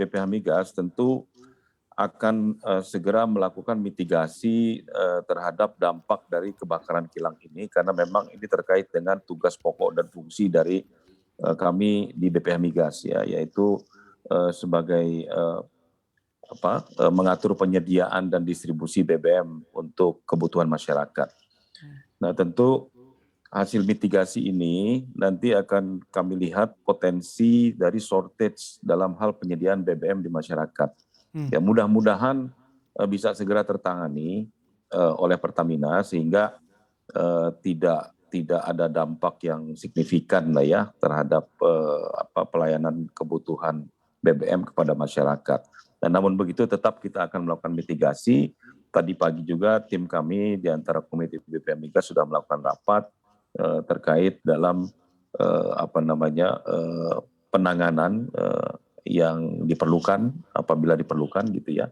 BPH Migas tentu akan segera melakukan mitigasi terhadap dampak dari kebakaran kilang ini, karena memang ini terkait dengan tugas pokok dan fungsi dari kami di BPH Migas, ya, yaitu sebagai mengatur penyediaan dan distribusi BBM untuk kebutuhan masyarakat. Nah, tentu hasil mitigasi ini nanti akan kami lihat potensi dari shortage dalam hal penyediaan BBM di masyarakat. Ya, mudah-mudahan bisa segera tertangani oleh Pertamina sehingga tidak ada dampak yang signifikan lah ya terhadap pelayanan kebutuhan BBM kepada masyarakat. Dan namun begitu tetap kita akan melakukan mitigasi. Tadi pagi juga tim kami di antara komite BPH Migas sudah melakukan rapat terkait dalam penanganan yang diperlukan apabila diperlukan gitu ya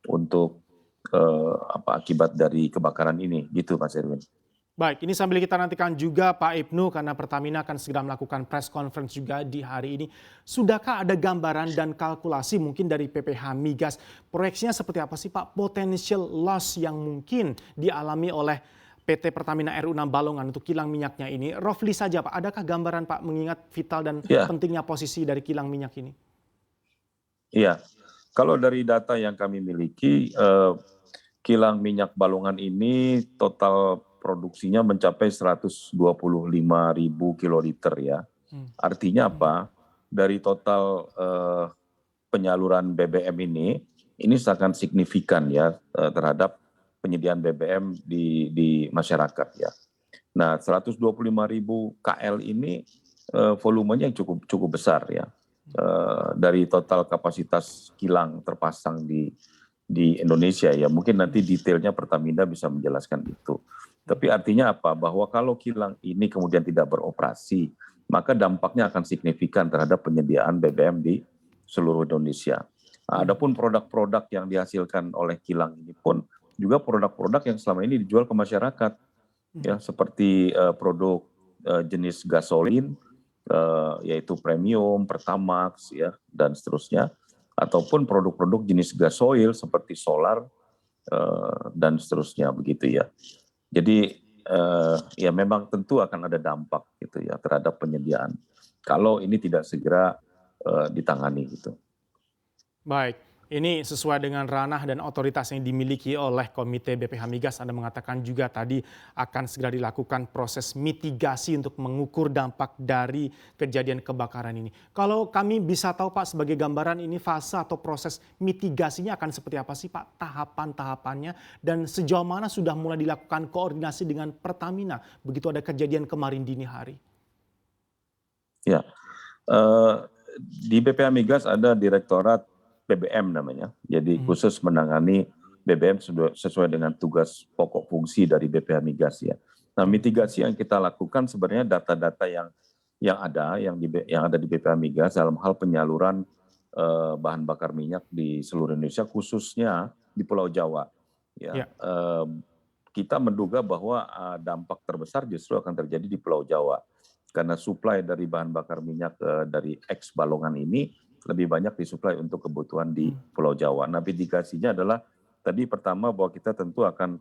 untuk akibat dari kebakaran ini gitu Mas Erwin. Baik, ini sambil kita nantikan juga Pak Ibnu karena Pertamina akan segera melakukan press conference juga di hari ini. Sudahkah ada gambaran dan kalkulasi mungkin dari PPH Migas? Proyeksinya seperti apa sih Pak? Potential loss yang mungkin dialami oleh PT Pertamina RU6 Balongan untuk kilang minyaknya ini. Roughly saja Pak, adakah gambaran Pak mengingat vital dan pentingnya posisi dari kilang minyak ini? Iya, kalau dari data yang kami miliki, kilang minyak Balongan ini total produksinya mencapai 125.000 kiloliter ya. Artinya apa? Dari total penyaluran BBM ini sangat signifikan ya terhadap penyediaan BBM di masyarakat ya. Nah, 125.000 KL ini volumenya cukup besar ya. Dari total kapasitas kilang terpasang di Indonesia ya. Mungkin nanti detailnya Pertamina bisa menjelaskan itu. Tapi artinya apa? Bahwa kalau kilang ini kemudian tidak beroperasi, maka dampaknya akan signifikan terhadap penyediaan BBM di seluruh Indonesia. Nah, adapun produk-produk yang dihasilkan oleh kilang ini pun juga produk-produk yang selama ini dijual ke masyarakat, ya seperti produk jenis gasolin, yaitu premium, Pertamax, ya dan seterusnya, ataupun produk-produk jenis gasoil seperti solar dan seterusnya begitu ya. Jadi ya memang tentu akan ada dampak gitu ya terhadap penyediaan kalau ini tidak segera ditangani gitu. Baik, ini sesuai dengan ranah dan otoritas yang dimiliki oleh Komite BPH Migas. Anda mengatakan juga tadi akan segera dilakukan proses mitigasi untuk mengukur dampak dari kejadian kebakaran ini. Kalau kami bisa tahu Pak sebagai gambaran ini fase atau proses mitigasinya akan seperti apa sih Pak? Tahapan-tahapannya dan sejauh mana sudah mulai dilakukan koordinasi dengan Pertamina begitu ada kejadian kemarin dini hari? Ya, di BPH Migas ada Direktorat BBM namanya, jadi khusus menangani BBM sesuai dengan tugas pokok fungsi dari BPH Migas ya. Nah, mitigasi yang kita lakukan sebenarnya data-data yang ada di BPH Migas dalam hal penyaluran bahan bakar minyak di seluruh Indonesia khususnya di Pulau Jawa. Ya, kita menduga bahwa dampak terbesar justru akan terjadi di Pulau Jawa karena suplai dari bahan bakar minyak dari ex Balongan ini lebih banyak disuplai untuk kebutuhan di Pulau Jawa. Nah, mitigasinya adalah tadi pertama bahwa kita tentu akan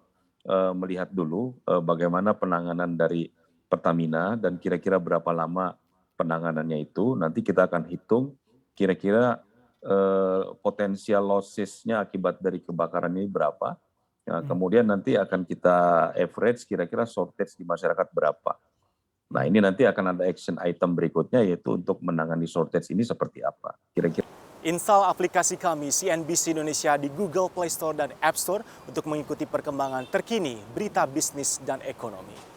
melihat dulu bagaimana penanganan dari Pertamina dan kira-kira berapa lama penanganannya itu. Nanti kita akan hitung kira-kira potensial losses-nya akibat dari kebakaran ini berapa. Nah, kemudian nanti akan kita average kira-kira shortage di masyarakat berapa. Nah, ini nanti akan ada action item berikutnya yaitu untuk menangani shortage ini seperti apa. Kira-kira. Install aplikasi kami CNBC Indonesia di Google Play Store dan App Store untuk mengikuti perkembangan terkini berita bisnis dan ekonomi.